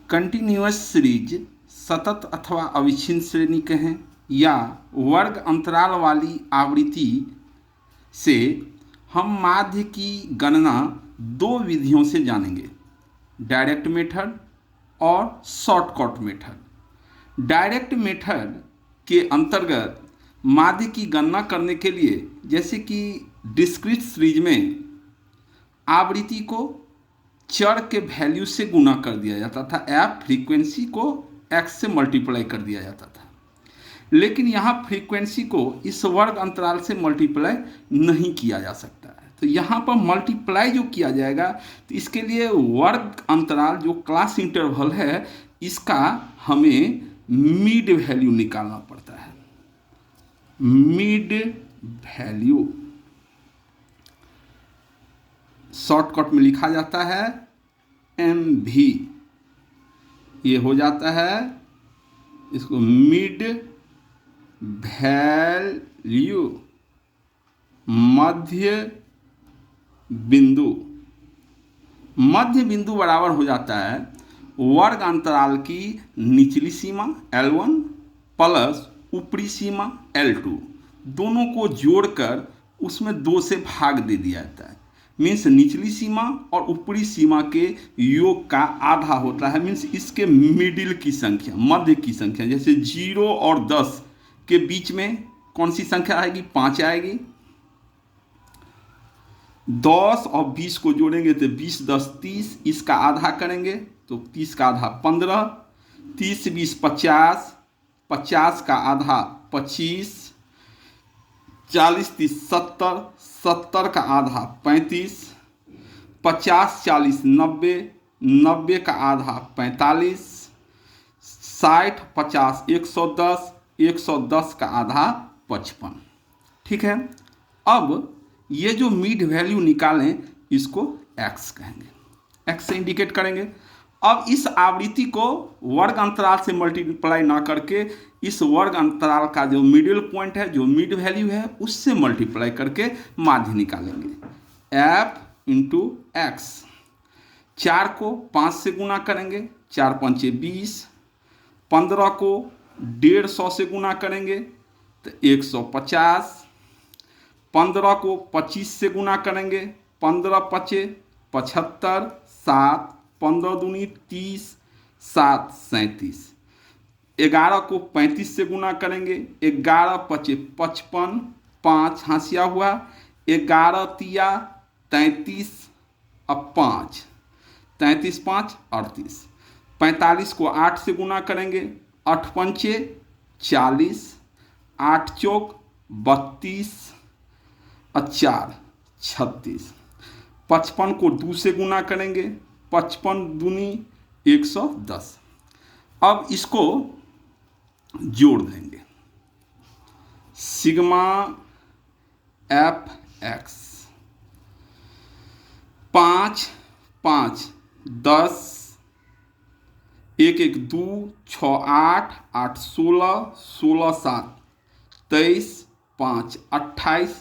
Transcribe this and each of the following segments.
Continuous series सतत अथवा अविच्छिन्न श्रेणी कहें या वर्ग अंतराल वाली आवृत्ति से हम माध्य की गणना दो विधियों से जानेंगे, डायरेक्ट मेथड और शॉर्टकट मेथड। डायरेक्ट मेथड के अंतर्गत माध्य की गणना करने के लिए जैसे कि डिस्क्रीट सीरीज में आवृत्ति को चर के वैल्यू से गुणा कर दिया जाता था या फ्रीक्वेंसी को x से मल्टीप्लाई कर दिया जाता था, लेकिन यहाँ फ्रीक्वेंसी को इस वर्ग अंतराल से मल्टीप्लाई नहीं किया जा सकता है। तो यहाँ पर मल्टीप्लाई जो किया जाएगा तो इसके लिए वर्ग अंतराल जो क्लास इंटरवल है इसका हमें मिड वैल्यू निकालना पड़ता है। मिड वैल्यू शॉर्टकट में लिखा जाता है MV। ये हो जाता है इसको मिड वैल्यू, मध्य बिंदु। मध्य बिंदु बराबर हो जाता है वर्ग अंतराल की निचली सीमा L1 प्लस ऊपरी सीमा L2, दोनों को जोड़कर उसमें 2 से भाग दे दिया जाता है। मीन्स निचली सीमा और ऊपरी सीमा के योग का आधा होता है। मीन्स इसके मिडिल की संख्या, मध्य की संख्या, जैसे 0 और 10 के बीच में कौन सी संख्या आएगी? 5 आएगी। 10 और 20 को जोड़ेंगे तो 20 10 30, इसका आधा करेंगे तो 30 का आधा 15, 30 20 50, 50 का आधा 25, 40 30 70, 70 का आधा 35, 50 40 90, 90 का आधा 45, 60 50 110, 110 का आधा 55। ठीक है, अब ये जो मिड वैल्यू निकालें इसको x कहेंगे, x से इंडिकेट करेंगे। अब इस आवृत्ति को वर्ग अंतराल से मल्टीप्लाई ना करके इस वर्ग अंतराल का जो मिडिल पॉइंट है, जो मिड वैल्यू है, उससे मल्टीप्लाई करके माध्य निकालेंगे। f इंटू एक्स, 4 को 5 से गुना करेंगे, 4 पंचे 20, 15 को 150 से गुना करेंगे तो 150, 15 को 25 से गुना करेंगे, 15 पचे 75, 7 15 दूनी 30, 7 37, 11 को 35 से गुना करेंगे, 11 पचे 55, 5 हासिया हुआ, 11 तिया 33, अब 5 33 5 38, 45 को 8 से गुना करेंगे, 8 पंचे 40, 8 चौक 32 और 4 36, 55 को 2 से गुना करेंगे, 55 दूनी 110। अब इसको जोड़ देंगे, सिग्मा FX 5 5 10, 1 1 2 6 8 8 16 16 7 23 5 28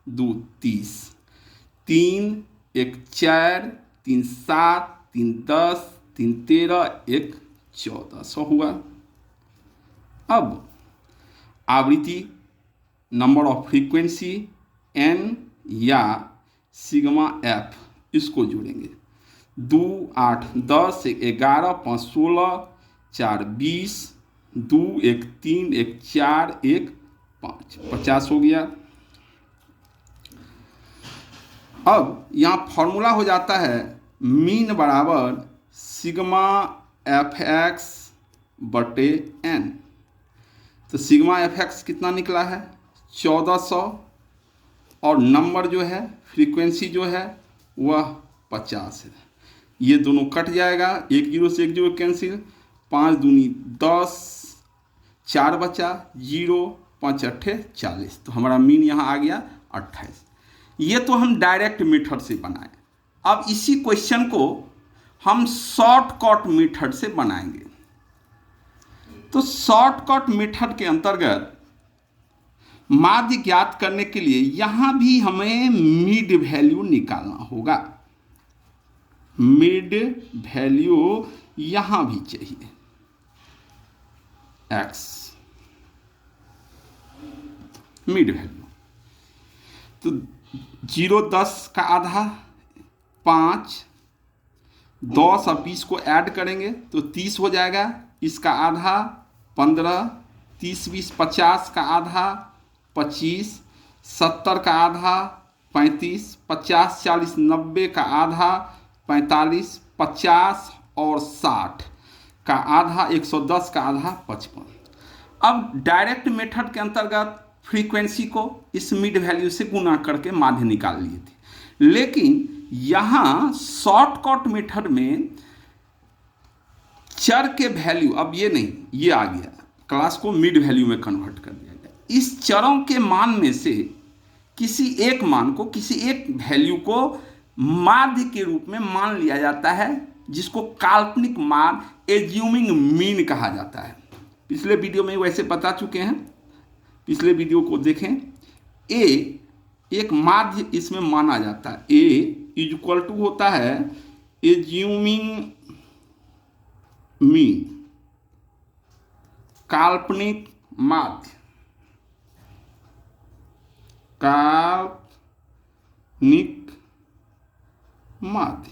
2 30, 3 1 4 3 7 3 10 3 13 1 14 हुआ। अब आवृत्ति, नंबर ऑफ फ्रीक्वेंसी n या सिग्मा f, इसको जोड़ेंगे। 2 8 10 1 11 5 16 4 20, 2 1 3 1 4 1 5, 50 हो गया। अब यहाँ फॉर्मूला हो जाता है मीन बराबर सिग्मा FX बटे n। तो सिग्मा FX कितना निकला है? 1400, और नंबर जो है, फ्रीक्वेंसी जो है वह 50 है। ये दोनों कट जाएगा, 1 0 से 1 0 कैंसिल, 5 दूनी 10, 4 बचा 0, 5 8 40, तो हमारा मीन यहाँ आ गया 28। ये तो हम डायरेक्ट मेथड से बनाए। अब इसी क्वेश्चन को हम शॉर्टकट मेथड से बनाएंगे। तो शॉर्टकट मेथड के अंतर्गत माध्य ज्ञात करने के लिए यहाँ भी हमें मिड वैल्यू निकालना होगा। मिड वैल्यू यहां भी चाहिए x मिड वैल्यू। तो 0 10 का आधा 5, 10 और 20 को ऐड करेंगे तो 30 हो जाएगा। इसका आधा 15, 30 20 50 का आधा 25, 70 का आधा 35, 50 40 90 का आधा 45, 50 और 60 का आधा 110 का आधा 55। अब डायरेक्ट मेथड के अंतर्गत फ्रीक्वेंसी को इस मिड वैल्यू से गुना करके माध्य निकाल लिए थे, लेकिन यहाँ शॉर्टकट मेथड में चर के वैल्यू, अब ये नहीं, ये आ गया, क्लास को मिड वैल्यू में कन्वर्ट कर दिया गया। इस चरों के मान में से किसी एक मान को, किसी एक वैल्यू को माध्य के रूप में मान लिया जाता है, जिसको काल्पनिक मान एज्यूमिंग मीन कहा जाता है। पिछले वीडियो में वैसे बता चुके हैं, पिछले वीडियो को देखें। ए एक माध्य इसमें माना जाता है। ए इज इक्वल टू होता है एज्यूमिंग मीन, काल्पनिक माध्य, काल्पनिक माध्य।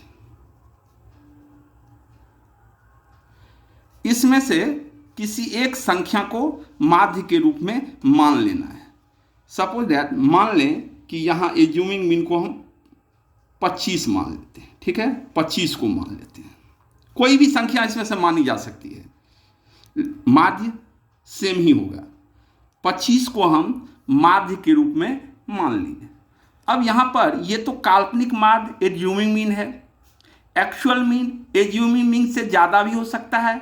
इसमें से किसी एक संख्या को माध्य के रूप में मान लेना है। सपोज दैट, मान लें कि यहाँ एज्यूमिंग मीन को हम 25 मान लेते हैं, ठीक है, 25 को मान लेते हैं। कोई भी संख्या इसमें से मानी जा सकती है, माध्य सेम ही होगा। 25 को हम माध्य के रूप में मान लेंगे। अब यहाँ पर ये तो काल्पनिक माध्य एज्यूमिंग मीन है। एक्चुअल मीन एज्यूमिंग मीन से ज़्यादा भी हो सकता है,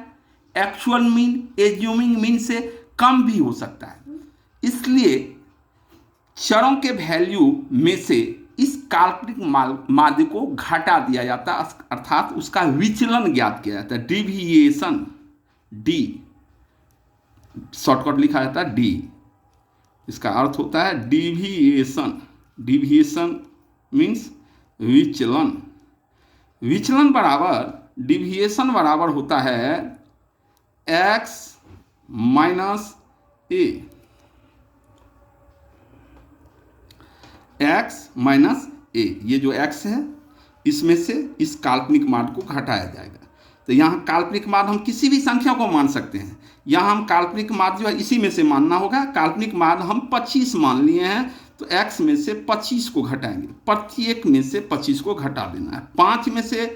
एक्चुअल मीन एज्यूमिंग मीन से कम भी हो सकता है। इसलिए चरों के वैल्यू में से इस काल्पनिक माध्य को घटा दिया जाता है, अर्थात उसका विचलन ज्ञात किया जाता है। डिविएशन, डी शॉर्टकट लिखा जाता है डी, इसका अर्थ होता है डिविएशन। डिविएशन मीन्स विचलन। विचलन बराबर, डिविएशन बराबर होता है x माइनस ए, x माइनस ए। ये जो x है इसमें से इस काल्पनिक मान को घटाया जाएगा। तो यहाँ काल्पनिक मान हम किसी भी संख्या को मान सकते हैं। यहाँ हम काल्पनिक मान जो है इसी में से मानना होगा। काल्पनिक मान हम 25 मान लिए हैं, तो x में से 25 को घटाएंगे, प्रत्येक में से 25 को घटा देना है। 5 में से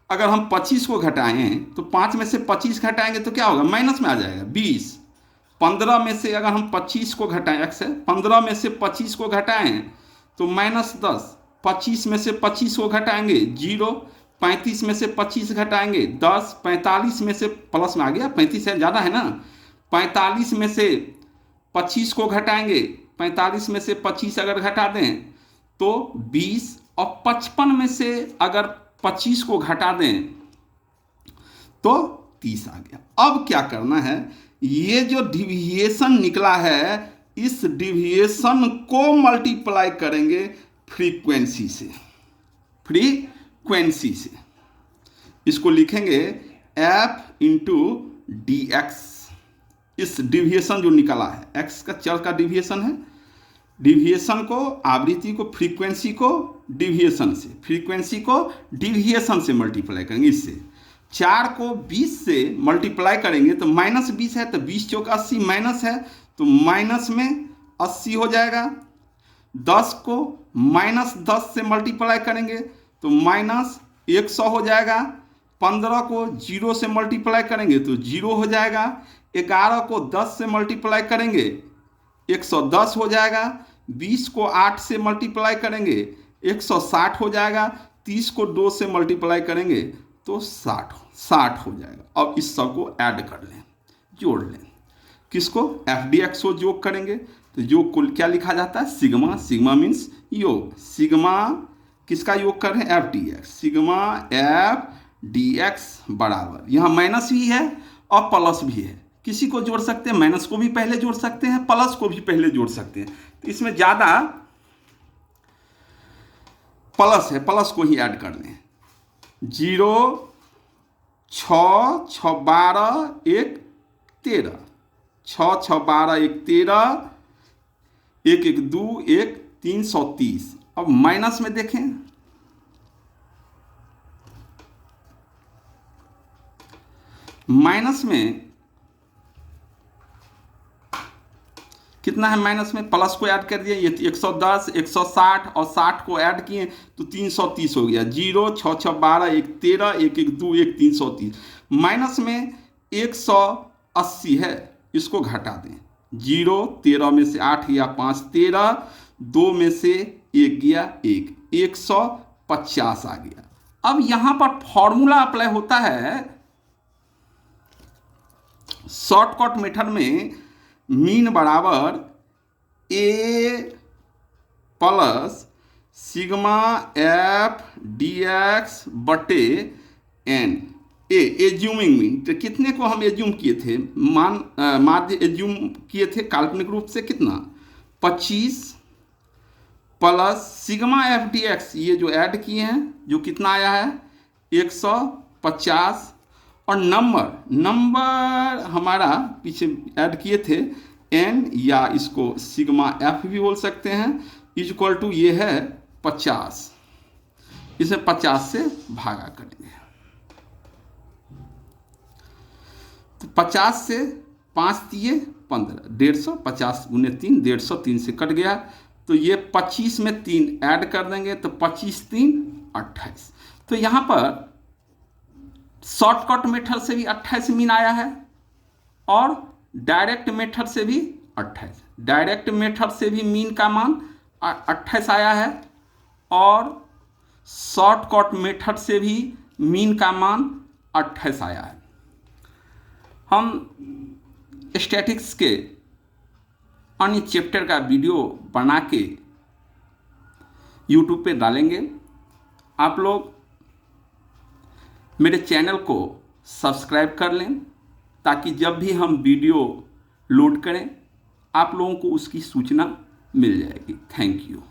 अगर हम 25 को घटाएं तो 5 में से 25 घटाएंगे तो क्या होगा, माइनस में आ जाएगा 20। 15 में से अगर हम 25 को घटाएं, x है, 15 में से 25 को घटाएं तो -10। 25 में से 25 को घटाएंगे 0। 35 में से 25 घटाएंगे 10। 45 में से प्लस में आ गया, 35 है, ज़्यादा है ना। 45 में से 25 को घटाएंगे, 45 में से 25 अगर घटा दें तो 20। और 55 में से अगर 25 को घटा दें तो 30 आ गया। अब क्या करना है, ये जो डिविएशन निकला है, इस डिविएशन को मल्टीप्लाई करेंगे फ्रीक्वेंसी से। फ्रीक्वेंसी से इसको लिखेंगे f इंटू डी एक्स। इस डिविएशन जो निकला है, x का चर का डिविएशन है, डिविएशन को, आवृत्ति को, फ्रीक्वेंसी को डिविएशन से, फ्रीक्वेंसी को डिविएशन से मल्टीप्लाई करेंगे। इससे 4 को 20 से मल्टीप्लाई करेंगे तो -20 है, तो 20 चौक 80, माइनस है तो माइनस में 80 हो जाएगा। 10 को -10 से मल्टीप्लाई करेंगे तो -100 हो जाएगा। 15 को 0 से मल्टीप्लाई करेंगे तो 0 हो जाएगा। 11 को 10 से मल्टीप्लाई करेंगे 110 हो जाएगा। 20 को 8 से मल्टीप्लाई करेंगे 160 हो जाएगा। 30 को 2 से मल्टीप्लाई करेंगे तो 60 हो जाएगा। अब इस सब को ऐड कर लें, जोड़ लें। किसको, FDX को योग करेंगे तो योग को क्या लिखा जाता है, सिग्मा। सिग्मा मीन्स योग। सिग्मा किसका योग कर रहे हैं, FDX। सिग्मा FDX बराबर, यहाँ माइनस भी है और प्लस भी है। किसी को जोड़ सकते हैं, माइनस को भी पहले जोड़ सकते हैं, प्लस को भी पहले जोड़ सकते हैं। तो इसमें ज़्यादा प्लस है, प्लस को ही ऐड कर लें। 0 6 6 12 1 13, 6 6 12 1 13, 1 1 2 1 330। अब माइनस में देखें, माइनस में कितना है, माइनस में प्लस को ऐड कर दिया, ये 110 160 और 60 को ऐड किए तो 330 हो गया। 0 6 6 12 1 13 1 1 2 1 330। माइनस में 180 है, इसको घटा दें। 0 13 में से 8 गया 5 13, 2 में से 1 गया 1, 150 आ गया। अब यहां पर फॉर्मूला अप्लाई होता है शॉर्टकट मेथड में, मीन बराबर a plus sigma f d x बटे एन। एज्यूमिंग मीन, तो कितने को हम एज्यूम किए थे, माध्य एज्यूम किए थे काल्पनिक रूप से, कितना 25 plus sigma f d x, ये जो ऐड किए हैं जो कितना आया है 150, और नंबर हमारा पीछे ऐड किए थे एन, या इसको सिग्मा एफ भी बोल सकते हैं, इज इक्वल टू ये है 50। इसे 50 से भागा करेंगे तो 50 से 5 दिए 15, 150, 50 गुने 3 150, 3 से कट गया तो ये 25 में 3 ऐड कर देंगे तो 25 3 28। तो यहाँ पर शॉर्टकट मेथड से भी 28 मीन आया है और डायरेक्ट मेथड से भी 28। डायरेक्ट मेथड से भी मीन का मान 28 आया है और शॉर्टकट मेथड से भी मीन का मान 28 आया है। हम स्टैटिक्स के अन्य चैप्टर का वीडियो बना के यूट्यूब पे डालेंगे। आप लोग मेरे चैनल को सब्सक्राइब कर लें ताकि जब भी हम वीडियो लोड करें आप लोगों को उसकी सूचना मिल जाएगी। Thank you.